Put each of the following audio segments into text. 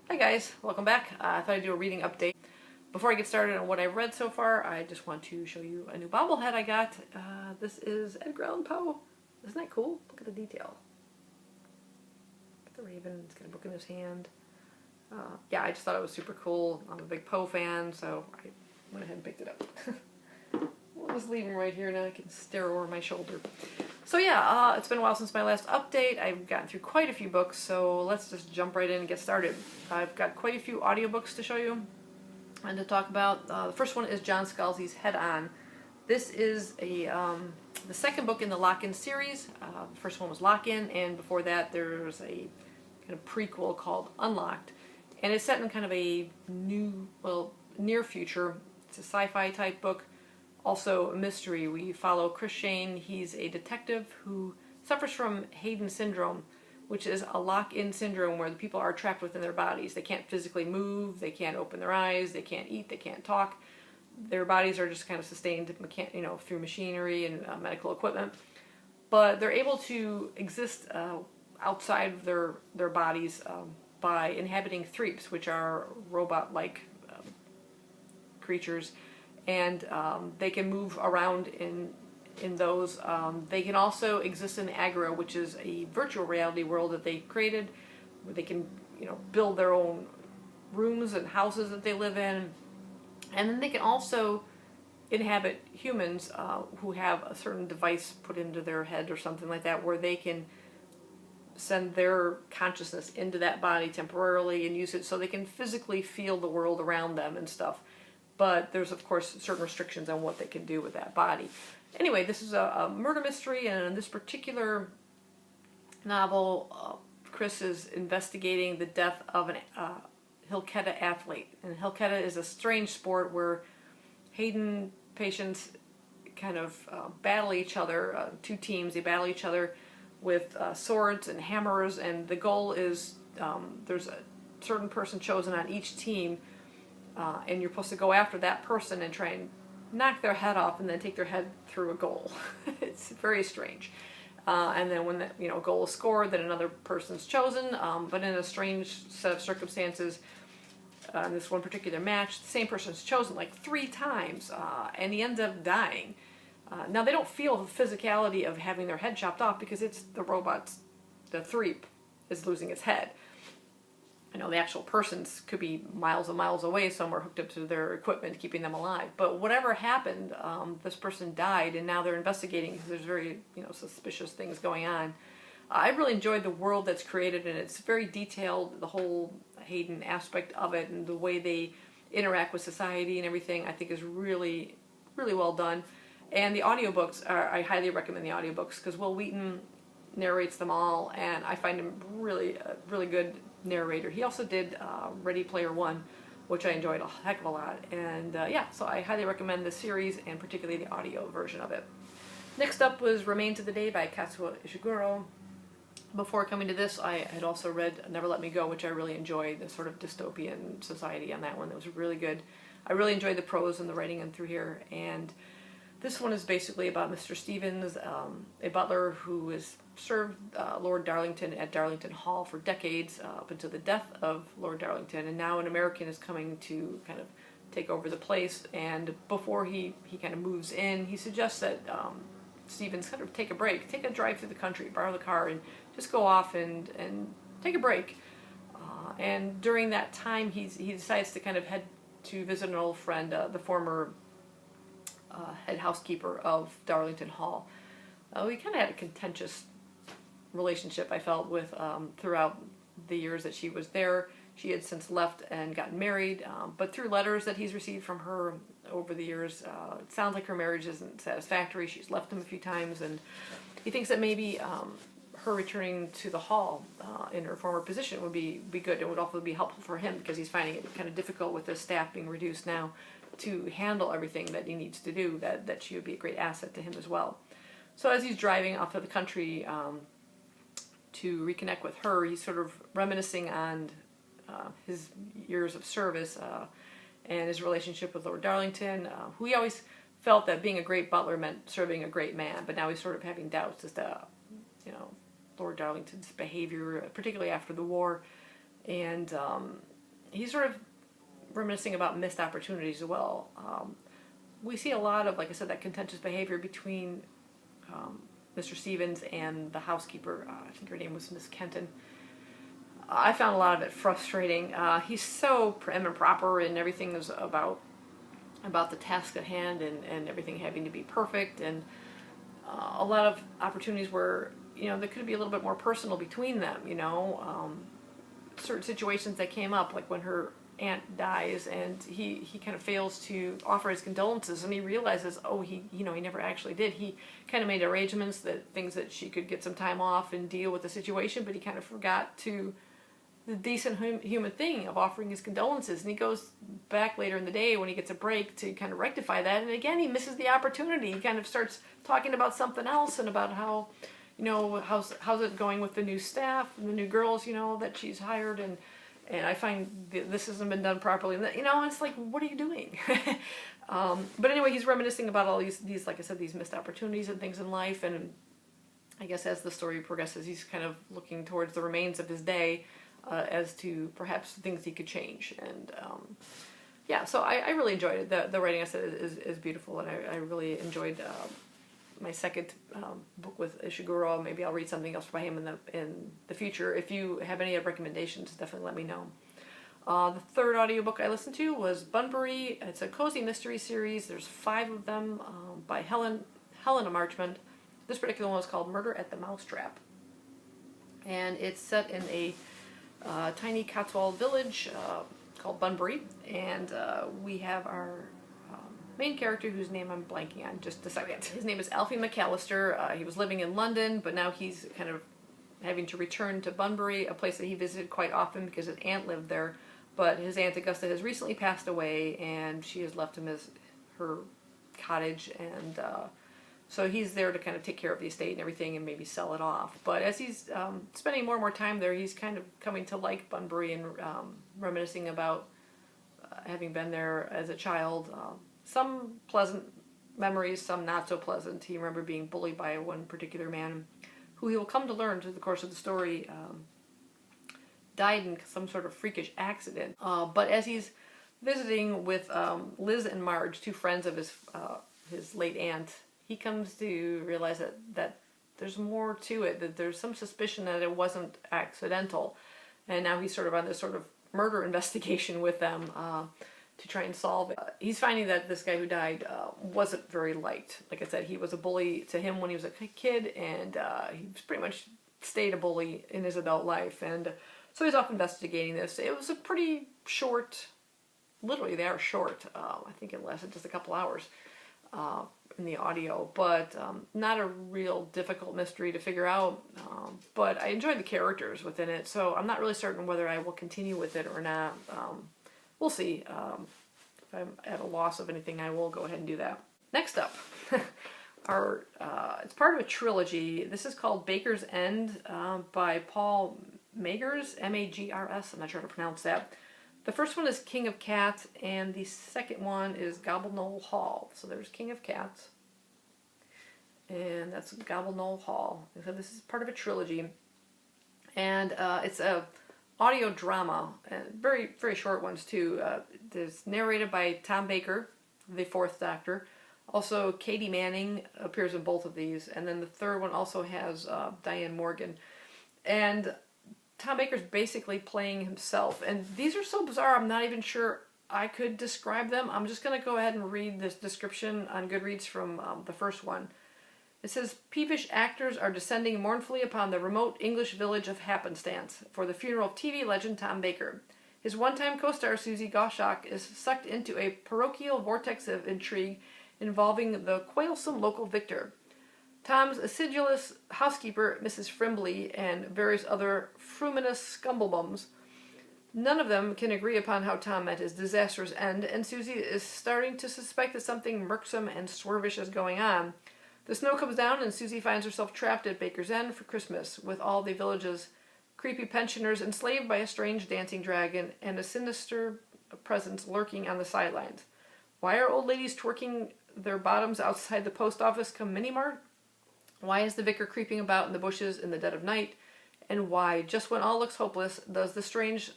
Hi guys, welcome back. I thought I'd do a reading update. Before I get started on what I've read so far, I just want to show you a new bobblehead I got. This is Edgar Allan Poe. Isn't that cool? Look at the detail. The raven, he's got a book in his hand. Yeah, I just thought it was super cool. I'm a big Poe fan, so I went ahead and picked it up. We'll just leave him right here now. I can stare over my shoulder. So yeah, it's been a while since my last update. I've gotten through quite a few books, so let's just jump right in and get started. I've got quite a few audiobooks to show you and to talk about. The first one is John Scalzi's Head On. This is the second book in the Lock-In series. The first one was Lock-In, and before that there's a kind of prequel called Unlocked. And it's set in kind of a near future. It's a sci-fi type book. Also a mystery. We follow Chris Shane. He's a detective who suffers from Hayden syndrome, which is a lock-in syndrome where the people are trapped within their bodies. They can't physically move, they can't open their eyes, they can't eat, they can't talk. Their bodies are just kind of sustained through machinery and medical equipment. But they're able to exist outside of their bodies by inhabiting threeps, which are robot-like creatures. And they can move around in those. They can also exist in the Agora, which is a virtual reality world that they created, where they can build their own rooms and houses that they live in. And then they can also inhabit humans who have a certain device put into their head or something like that, where they can send their consciousness into that body temporarily and use it so they can physically feel the world around them and stuff. But there's, of course, certain restrictions on what they can do with that body. Anyway, this is a murder mystery, and in this particular novel, Chris is investigating the death of an Hilketa athlete. And Hilketa is a strange sport where Hayden patients kind of battle each other, two teams, they battle each other with swords and hammers, and the goal is there's a certain person chosen on each team, and you're supposed to go after that person and try and knock their head off and then take their head through a goal. It's very strange. And then when the goal is scored, then another person's chosen, but in a strange set of circumstances. In this one particular match, the same person's chosen like 3 times, and he ends up dying. Now they don't feel the physicality of having their head chopped off because it's the robot's, the threep is losing its head. The actual persons could be miles and miles away somewhere hooked up to their equipment keeping them alive. But whatever happened, this person died, and now they're investigating because there's very suspicious things going on. I really enjoyed the world that's created, and it's very detailed, the whole Hayden aspect of it and the way they interact with society and everything I think is really, really well done. And the audiobooks, I highly recommend the audiobooks because Will Wheaton narrates them all, and I find him really good narrator. He also did Ready Player One, which I enjoyed a heck of a lot. And yeah, so I highly recommend this series and particularly the audio version of it. Next up was Remains of the Day by Kazuo Ishiguro. Before coming to this, I had also read Never Let Me Go, which I really enjoyed, the sort of dystopian society on that one. That was really good. I really enjoyed the prose and the writing in through here. And this one is basically about Mr. Stevens, a butler who has served Lord Darlington at Darlington Hall for decades, up until the death of Lord Darlington, and now an American is coming to kind of take over the place. And before he kind of moves in, he suggests that Stevens kind of take a break, take a drive through the country, borrow the car, and just go off and take a break. And during that time, he decides to kind of head to visit an old friend, the former head housekeeper of Darlington Hall. We kind of had a contentious relationship, I felt, with throughout the years that she was there. She had since left and gotten married, but through letters that he's received from her over the years, it sounds like her marriage isn't satisfactory. She's left him a few times, and he thinks that maybe her returning to the hall in her former position would be good. It would also be helpful for him because he's finding it kind of difficult with the staff being reduced now to handle everything that he needs to do, that she would be a great asset to him as well. So as he's driving off to the country to reconnect with her, he's sort of reminiscing on his years of service and his relationship with Lord Darlington, who he always felt that being a great butler meant serving a great man, but now he's sort of having doubts as to, Lord Darlington's behavior, particularly after the war, and he's sort of reminiscing about missed opportunities as well. We see a lot of, like I said, that contentious behavior between Mr. Stevens and the housekeeper. I think her name was Miss Kenton. I found a lot of it frustrating. He's so prim and proper, and everything is about the task at hand, and everything having to be perfect, and a lot of opportunities where, you know, there could be a little bit more personal between them, you know. Certain situations that came up, like when her aunt dies and he kind of fails to offer his condolences, and he realizes, oh, he never actually did. He kind of made arrangements, that things that she could get some time off and deal with the situation, but he kind of forgot to the decent human thing of offering his condolences. And he goes back later in the day when he gets a break to kind of rectify that, and again he misses the opportunity. He kind of starts talking about something else, and about how, you know, how's it going with the new staff and the new girls, you know, that she's hired, and I find this hasn't been done properly. And, you know, it's like, what are you doing? But anyway, he's reminiscing about all these, like I said, these missed opportunities and things in life. And I guess as the story progresses, he's kind of looking towards the remains of his day, as to perhaps things he could change. And yeah, so I really enjoyed it. The writing, I said, is beautiful, and I really enjoyed my second book with Ishiguro. Maybe I'll read something else by him in the future. If you have any recommendations, definitely let me know. The third audiobook I listened to was Bunbury. It's a cozy mystery series. There's 5 of them, by Helena Marchmont. This particular one was called Murder at the Mousetrap. And it's set in a tiny Cotswold village called Bunbury. And we have our main character, whose name I'm blanking on just a second. His name is Alfie McAllister. He was living in London, but now he's kind of having to return to Bunbury, a place that he visited quite often because his aunt lived there. But his aunt Augusta has recently passed away, and she has left him her cottage, and so he's there to kind of take care of the estate and everything, and maybe sell it off. But as he's spending more and more time there, he's kind of coming to like Bunbury, and reminiscing about having been there as a child. Some pleasant memories, some not so pleasant. He remembered being bullied by one particular man, who he will come to learn through the course of the story died in some sort of freakish accident. But as he's visiting with Liz and Marge, 2 friends of his late aunt, he comes to realize that there's more to it, that there's some suspicion that it wasn't accidental. And now he's sort of on this sort of murder investigation with them, to try and solve it. He's finding that this guy who died wasn't very liked. Like I said, he was a bully to him when he was a kid, and he's pretty much stayed a bully in his adult life. And so he's off investigating this. It was a pretty short, literally they are short. I think it lasted just a couple hours in the audio, but not a real difficult mystery to figure out. But I enjoyed the characters within it, so I'm not really certain whether I will continue with it or not. We'll see. If I'm at a loss of anything, I will go ahead and do that. Next up, it's part of a trilogy. This is called Baker's End, by Paul Magers, M-A-G-R-S. I'm not sure how to pronounce that. The first one is King of Cats, and the second one is Gobble Hall. So there's King of Cats, and that's Gobble Hall. So this is part of a trilogy, and it's a audio drama, and very, very short ones too. It's narrated by Tom Baker, the 4th Doctor. Also, Katie Manning appears in both of these, and then the third one also has Diane Morgan. And Tom Baker's basically playing himself, and these are so bizarre I'm not even sure I could describe them. I'm just going to go ahead and read this description on Goodreads from the first one. It says, peevish actors are descending mournfully upon the remote English village of Happenstance for the funeral of TV legend Tom Baker. His one-time co-star Susie Goshawk is sucked into a parochial vortex of intrigue involving the quailsome local victor, Tom's acidulous housekeeper Mrs. Frimbley, and various other fruminous scumblebums. None of them can agree upon how Tom met his disastrous end, and Susie is starting to suspect that something mirksome and swervish is going on. The snow comes down, and Susie finds herself trapped at Baker's End for Christmas, with all the village's creepy pensioners enslaved by a strange dancing dragon and a sinister presence lurking on the sidelines. Why are old ladies twerking their bottoms outside the post office come mini-mart? Why is the vicar creeping about in the bushes in the dead of night? And why, just when all looks hopeless, does the strange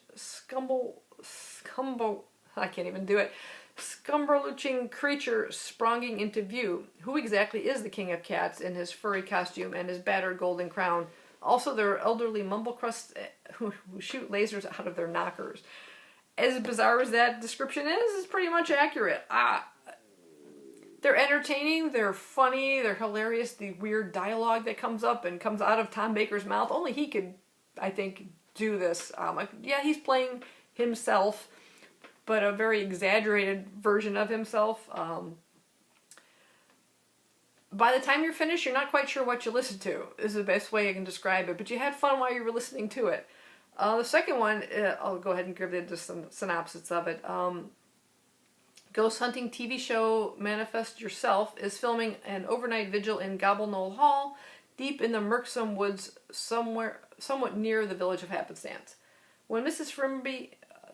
I can't even do it. Scumberluching creature spronging into view. Who exactly is the king of cats in his furry costume and his battered golden crown? Also, there are elderly mumblecrusts who shoot lasers out of their knockers. As bizarre as that description is, it's pretty much accurate. They're entertaining, they're funny, they're hilarious. The weird dialogue that comes up and comes out of Tom Baker's mouth, only he could, I think, do this. Yeah, he's playing himself, but a very exaggerated version of himself. By the time you're finished, you're not quite sure what you listen to, is the best way I can describe it, but you had fun while you were listening to it. The second one, I'll go ahead and give you just some synopsis of it. Ghost hunting TV show Manifest Yourself is filming an overnight vigil in Gobble Hall, deep in the murksome woods somewhat near the village of Happenstance. When Mrs. Frimby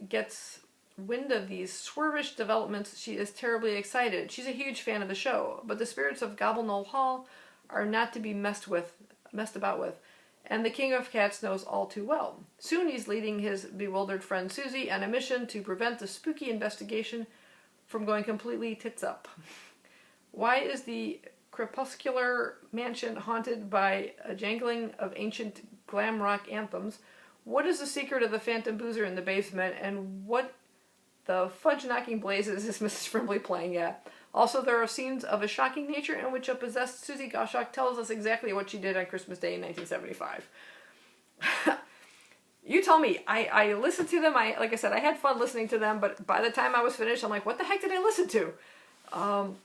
gets wind of these swervish developments, she is terribly excited. She's a huge fan of the show, but the spirits of Gobble Hall are not to be messed about with, and the King of Cats knows all too well. Soon he's leading his bewildered friend Susie on a mission to prevent the spooky investigation from going completely tits up. Why is the crepuscular mansion haunted by a jangling of ancient glam rock anthems? What is the secret of the phantom boozer in the basement, and what the fudge-knocking blazes is Mrs. Frimley playing at? Also, there are scenes of a shocking nature in which a possessed Susie Goshawk tells us exactly what she did on Christmas Day in 1975. You tell me. I listened to them. Like I said, I had fun listening to them, but by the time I was finished, I'm like, what the heck did I listen to? I'm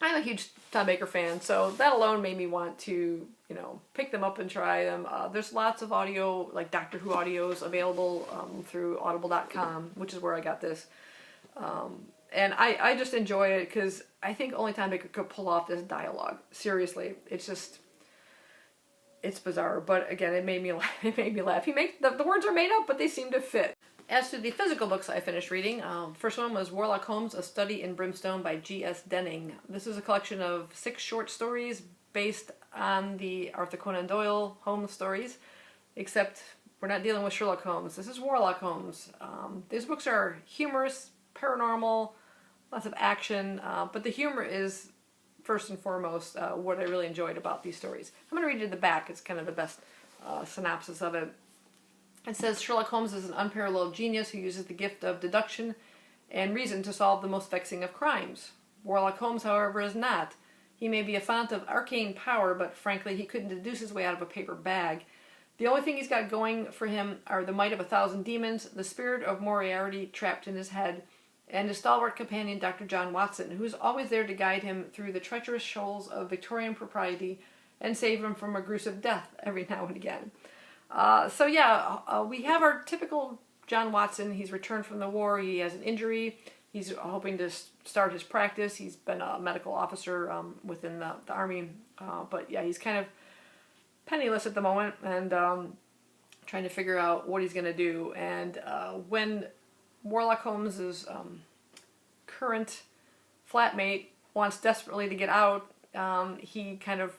a huge Tom Baker fan, so that alone made me want to, pick them up and try them. There's lots of audio, like Doctor Who audios available through audible.com, which is where I got this. And I just enjoy it because I think only Tom Baker could pull off this dialogue. Seriously, it's bizarre, but again, it made me laugh. The words are made up, but they seem to fit. As to the physical books I finished reading, first one was Sherlock Holmes: A Study in Brimstone by G.S. Denning. This is a collection of 6 short stories based on the Arthur Conan Doyle Holmes stories, except we're not dealing with Sherlock Holmes. This is Sherlock Holmes. These books are humorous, paranormal, lots of action, but the humor is first and foremost what I really enjoyed about these stories. I'm going to read you the back. It's kind of the best synopsis of it. It says, Sherlock Holmes is an unparalleled genius who uses the gift of deduction and reason to solve the most vexing of crimes. Sherlock Holmes, however, is not. He may be a font of arcane power, but frankly, he couldn't deduce his way out of a paper bag. The only thing he's got going for him are the might of 1,000 demons, the spirit of Moriarty trapped in his head, and his stalwart companion, Dr. John Watson, who's always there to guide him through the treacherous shoals of Victorian propriety and save him from a gruesome death every now and again. We have our typical John Watson. He's returned from the war. He has an injury. He's hoping to start his practice. He's been a medical officer within the Army. He's kind of penniless at the moment and trying to figure out what he's going to do. And when Sherlock Holmes' current flatmate wants desperately to get out, he kind of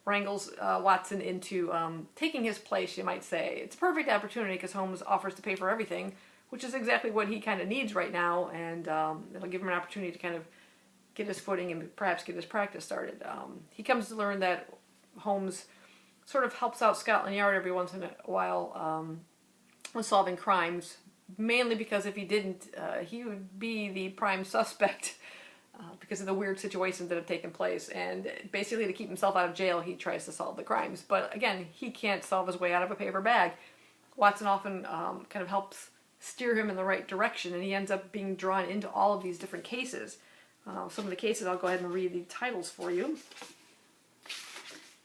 wrangles Watson into taking his place, you might say. It's a perfect opportunity because Holmes offers to pay for everything, which is exactly what he kind of needs right now, and it'll give him an opportunity to kind of get his footing and perhaps get his practice started. He comes to learn that Holmes sort of helps out Scotland Yard every once in a while with solving crimes, mainly because if he didn't, he would be the prime suspect because of the weird situations that have taken place. And basically to keep himself out of jail, he tries to solve the crimes. But again, he can't solve his way out of a paper bag. Watson often kind of helps steer him in the right direction, and he ends up being drawn into all of these different cases. Some of the cases, I'll go ahead and read the titles for you.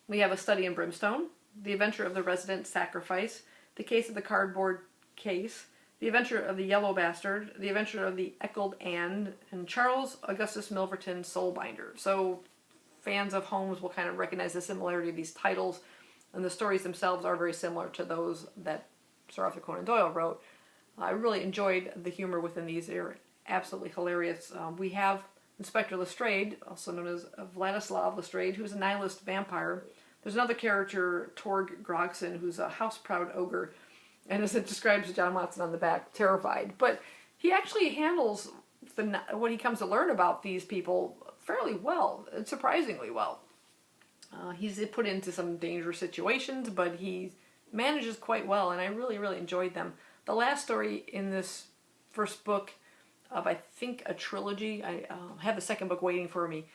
We have A Study in Brimstone, The Adventure of the Resident Sacrifice, The Case of the Cardboard Case, The Adventure of the Yellow Bastard, The Adventure of the Eckled Anne, and Charles Augustus Milverton Soulbinder. So fans of Holmes will kind of recognize the similarity of these titles, and the stories themselves are very similar to those that Sir Arthur Conan Doyle wrote. I really enjoyed the humor within these. They're absolutely hilarious. We have Inspector Lestrade, also known as Vladislav Lestrade, who's a nihilist vampire. There's another character, Torg Grogson, who's a house-proud ogre. And as it describes John Watson on the back, terrified. But he actually handles what he comes to learn about these people fairly well, and surprisingly well. He's put into some dangerous situations, but he manages quite well, and I really, really enjoyed them. The last story in this first book of, I think, a trilogy, I have the second book waiting for me,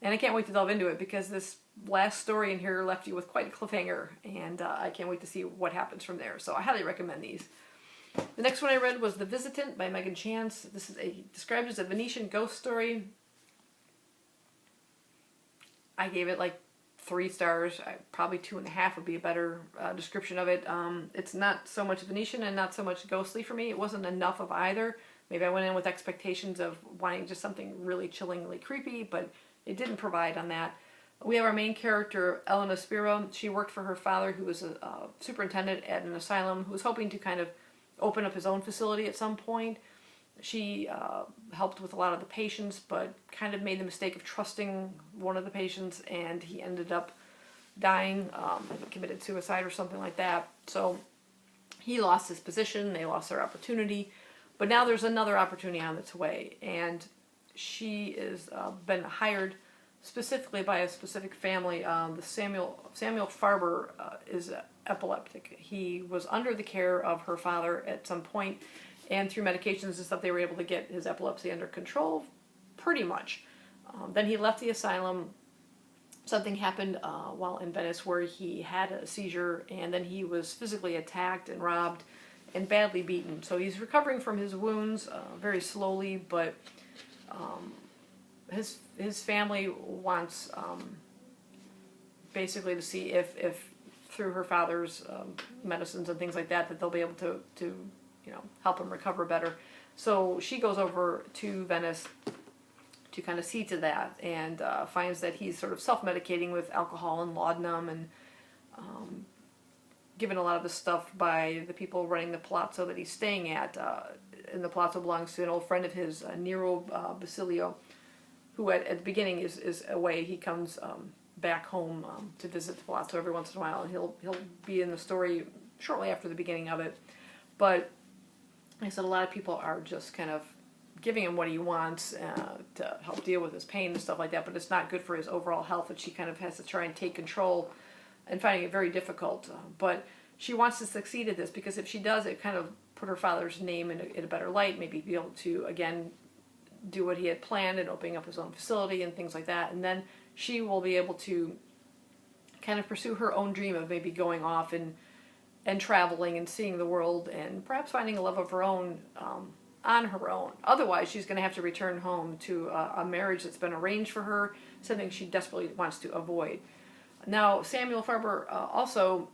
and I can't wait to delve into it, because this last story in here left you with quite a cliffhanger, and I can't wait to see what happens from there. So I highly recommend these. The next one I read was The Visitant by Megan Chance. This is described as a Venetian ghost story. I gave it like 3 stars. Probably 2.5 would be a better description of it. It's not so much Venetian and not so much ghostly for me. It wasn't enough of either. Maybe I went in with expectations of wanting just something really chillingly creepy, but it didn't provide on that. We have our main character, Elena Spiro. She worked for her father, who was a superintendent at an asylum, who was hoping to kind of open up his own facility at some point. She helped with a lot of the patients, but kind of made the mistake of trusting one of the patients, and he ended up dying, committed suicide or something like that. So he lost his position, they lost their opportunity, but now there's another opportunity on its way, and she is been hired specifically by a specific family. The Samuel Farber is epileptic. He was under the care of her father at some point, and through medications and stuff, they were able to get his epilepsy under control, pretty much. Then he left the asylum. Something happened while in Venice where he had a seizure, and then he was physically attacked and robbed and badly beaten. So he's recovering from his wounds very slowly, but his family wants basically to see if through her father's medicines and things like that, that they'll be able to help him recover better. So she goes over to Venice to kind of see to that, and finds that he's sort of self-medicating with alcohol and laudanum, and given a lot of the stuff by the people running the palazzo that he's staying at. And the palazzo belongs to an old friend of his, Nero Basilio, who at the beginning is away. He comes back home to visit the palazzo every once in a while, and he'll be in the story shortly after the beginning of it. But like I said, a lot of people are just kind of giving him what he wants to help deal with his pain and stuff like that, but it's not good for his overall health, and she kind of has to try and take control, and finding it very difficult. But she wants to succeed at this, because if she does, it kind of put her father's name in a better light, maybe be able to, again, do what he had planned and opening up his own facility and things like that. And then she will be able to kind of pursue her own dream of maybe going off and traveling and seeing the world, and perhaps finding a love of her own on her own. Otherwise, she's going to have to return home to a marriage that's been arranged for her, something she desperately wants to avoid. Now, Samuel Farber also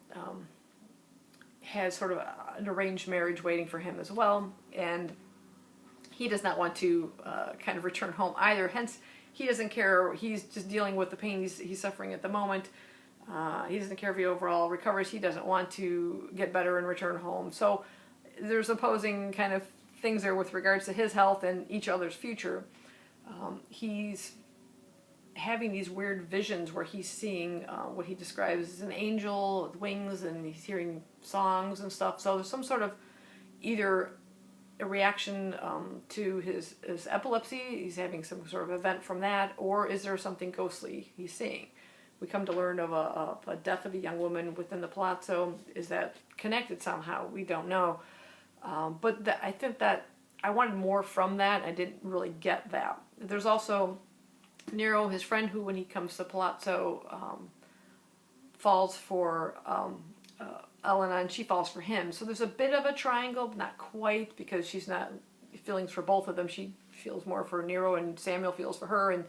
has sort of an arranged marriage waiting for him as well, and he does not want to kind of return home either. Hence, he doesn't care. He's just dealing with the pain he's suffering at the moment. He doesn't care if he overall recovers. He doesn't want to get better and return home. So there's opposing kind of things there with regards to his health and each other's future. He's having these weird visions where he's seeing what he describes as an angel with wings, and he's hearing songs and stuff. So there's some sort of either a reaction to his epilepsy, he's having some sort of event from that, or is there something ghostly he's seeing? We come to learn of a death of a young woman within the palazzo. Is that connected somehow? We don't know. But I think that I wanted more from that. I didn't really get that. There's also Nero, his friend, who when he comes to Palazzo falls for Elena, and she falls for him. So there's a bit of a triangle, but not quite, because she's not feelings for both of them. She feels more for Nero, and Samuel feels for her, and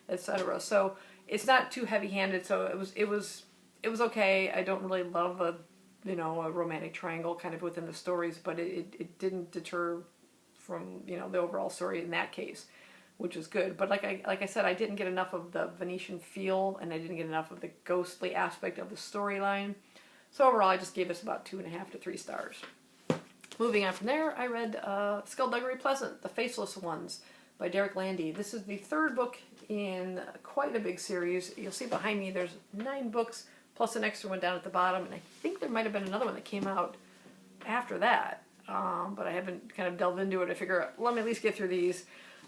etc. So it's not too heavy-handed. So it was okay. I don't really love a romantic triangle kind of within the stories, but it didn't deter from the overall story in that case, which is good. But like I said, I didn't get enough of the Venetian feel, and I didn't get enough of the ghostly aspect of the storyline. So overall, I just gave this about 2.5 to 3 stars. Moving on from there, I read Skullduggery Pleasant, The Faceless Ones by Derek Landy. This is the 3rd book in quite a big series. You'll see behind me there's 9 books plus an extra one down at the bottom, and I think there might have been another one that came out after that, but I haven't kind of delved into it. I figure, let me at least get through these.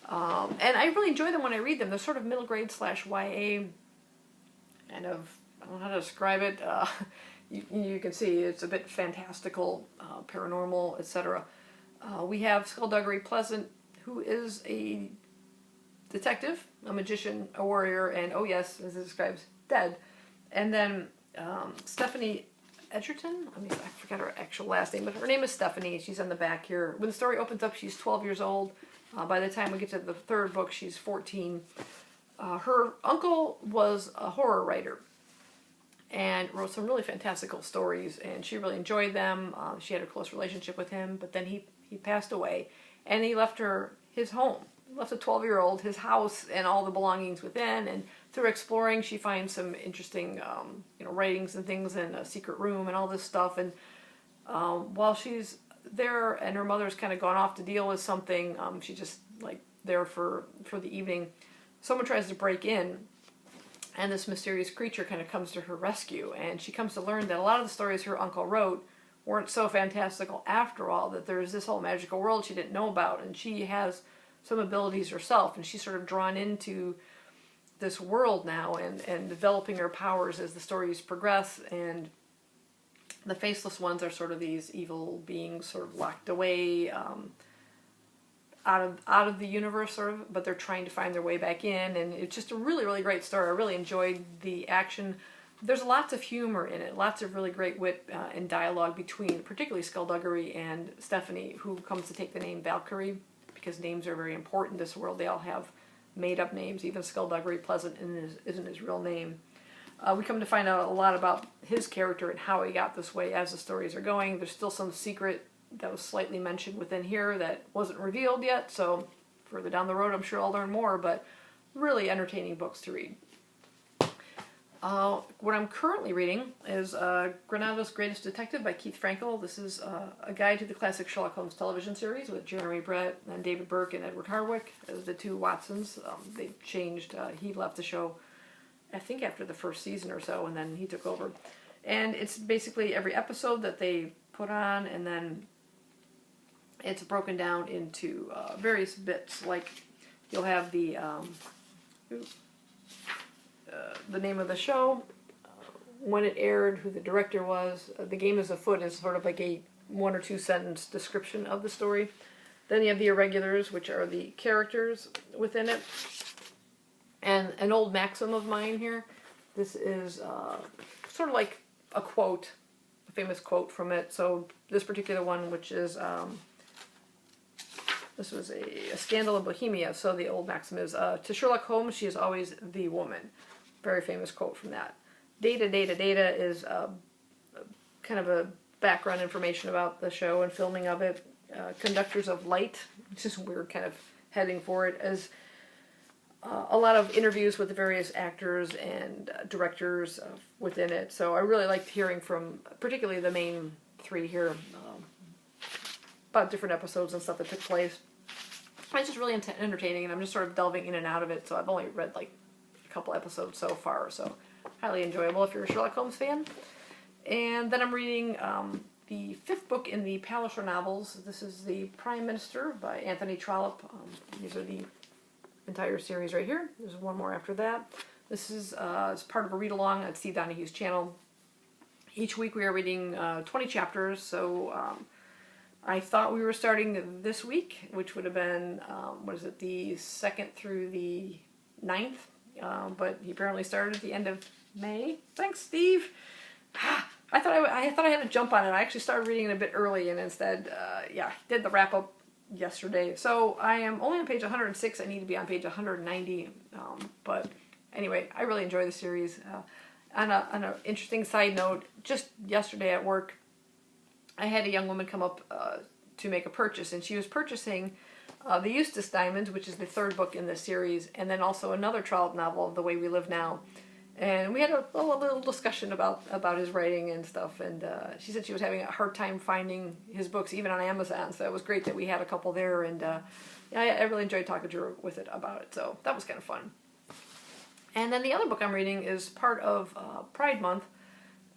And I really enjoy them when I read them. They're sort of middle grade / YA, kind of, I don't know how to describe it. You can see it's a bit fantastical, paranormal, etc. We have Skullduggery Pleasant, who is a detective, a magician, a warrior, and oh yes, as it describes, dead. And then Stephanie Edgerton, I forgot her actual last name, but her name is Stephanie. She's on the back here. When the story opens up, she's 12 years old. By the time we get to the third book, she's 14. Her uncle was a horror writer and wrote some really fantastical stories, and she really enjoyed them. She had a close relationship with him, but then he passed away, and he left her his home. He left a 12-year-old his house and all the belongings within, and through exploring, she finds some interesting writings and things in a secret room and all this stuff. And while she's there and her mother's kind of gone off to deal with something, she's just like there for the evening, someone tries to break in, and this mysterious creature kind of comes to her rescue, and she comes to learn that a lot of the stories her uncle wrote weren't so fantastical after all, that there's this whole magical world she didn't know about, and she has some abilities herself, and she's sort of drawn into this world now and developing her powers as the stories progress. And the faceless ones are sort of these evil beings sort of locked away out of the universe, sort of, but they're trying to find their way back in, and it's just a really, really great story. I really enjoyed the action. There's lots of humor in it, lots of really great wit and dialogue between particularly Skullduggery and Stephanie, who comes to take the name Valkyrie, because names are very important in this world. They all have made-up names. Even Skullduggery Pleasant isn't his real name. We come to find out a lot about his character and how he got this way as the stories are going. There's still some secret that was slightly mentioned within here that wasn't revealed yet, so further down the road I'm sure I'll learn more, but really entertaining books to read. What I'm currently reading is Granados' Greatest Detective by Keith Frankel. This is a guide to the classic Sherlock Holmes television series with Jeremy Brett and David Burke and Edward Hardwicke as the two Watsons. They changed, he left the show I think after the first season or so, and then he took over. And it's basically every episode that they put on, and then it's broken down into various bits. Like you'll have the name of the show, when it aired, who the director was. The Game is Afoot is sort of like a 1 or 2 sentence description of the story. Then you have the irregulars, which are the characters within it. And an old maxim of mine here, this is sort of like a quote, a famous quote from it. So this particular one, which is, this was a scandal in Bohemia, so the old maxim is, to Sherlock Holmes, she is always the woman. Very famous quote from that. Data is kind of a background information about the show and filming of it. Conductors of Light, which is a weird kind of heading for it, as a lot of interviews with the various actors and directors within it. So I really liked hearing from particularly the main 3 here about different episodes and stuff that took place. It's just really entertaining, and I'm just sort of delving in and out of it, so I've only read like a couple episodes so far, so highly enjoyable if you're a Sherlock Holmes fan. And then I'm reading the 5th book in the Palliser novels. This is The Prime Minister by Anthony Trollope. These are the entire series right here. There's one more after that. This is as part of a read-along at Steve Donahue's channel. Each week we are reading 20 chapters, so I thought we were starting this week, which would have been, the 2nd through the 9th, but he apparently started at the end of May. Thanks, Steve! I thought I had to jump on it. I actually started reading it a bit early, and instead, did the wrap-up yesterday. So I am only on page 106. I need to be on page 190. But anyway, I really enjoy the series. On an interesting side note, just yesterday at work, I had a young woman come up to make a purchase, and she was purchasing the Eustace Diamonds, which is the 3rd book in this series, and then also another Trollope novel, The Way We Live Now. And we had a little discussion about his writing and stuff, and she said she was having a hard time finding his books, even on Amazon, so it was great that we had a couple there, and I really enjoyed talking to her about it, so that was kind of fun. And then the other book I'm reading is part of Pride Month.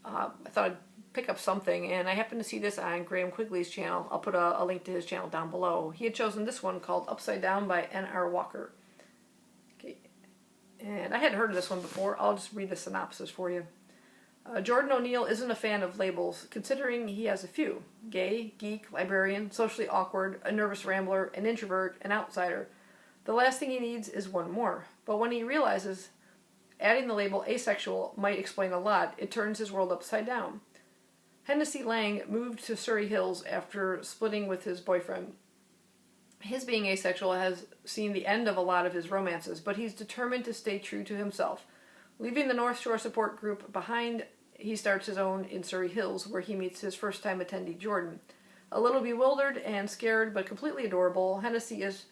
I thought I'd pick up something, and I happened to see this on Graham Quigley's channel. I'll put a link to his channel down below. He had chosen this one called Upside Down by N.R. Walker. Okay, and I hadn't heard of this one before. I'll just read the synopsis for you. Jordan O'Neill isn't a fan of labels, considering he has a few. Gay, geek, librarian, socially awkward, a nervous rambler, an introvert, an outsider. The last thing he needs is one more. But when he realizes adding the label asexual might explain a lot, it turns his world upside down. Hennessy Lang moved to Surrey Hills after splitting with his boyfriend. His being asexual has seen the end of a lot of his romances, but he's determined to stay true to himself. Leaving the North Shore support group behind, he starts his own in Surrey Hills, where he meets his first-time attendee, Jordan. A little bewildered and scared, but completely adorable, Hennessy is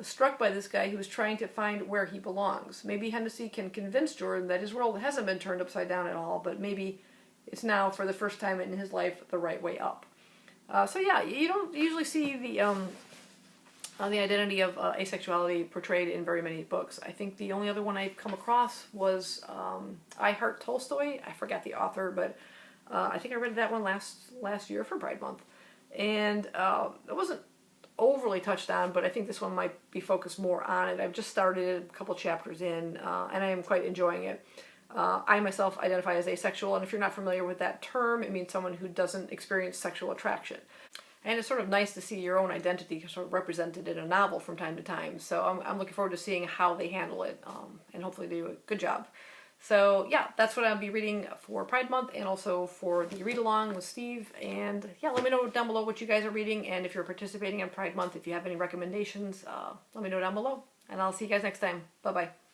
struck by this guy who is trying to find where he belongs. Maybe Hennessy can convince Jordan that his world hasn't been turned upside down at all, but maybe it's now, for the first time in his life, the right way up. So yeah, you don't usually see the identity of asexuality portrayed in very many books. I think the only other one I've come across was I Heart Tolstoy. I forgot the author, but I think I read that one last year for Pride Month. And it wasn't overly touched on, but I think this one might be focused more on it. I've just started a couple chapters in, and I am quite enjoying it. I myself identify as asexual, and if you're not familiar with that term, it means someone who doesn't experience sexual attraction. And it's sort of nice to see your own identity sort of represented in a novel from time to time. So I'm looking forward to seeing how they handle it, and hopefully they do a good job. So yeah, that's what I'll be reading for Pride Month, and also for the read-along with Steve. And yeah, let me know down below what you guys are reading, and if you're participating in Pride Month, if you have any recommendations, let me know down below. And I'll see you guys next time. Bye-bye.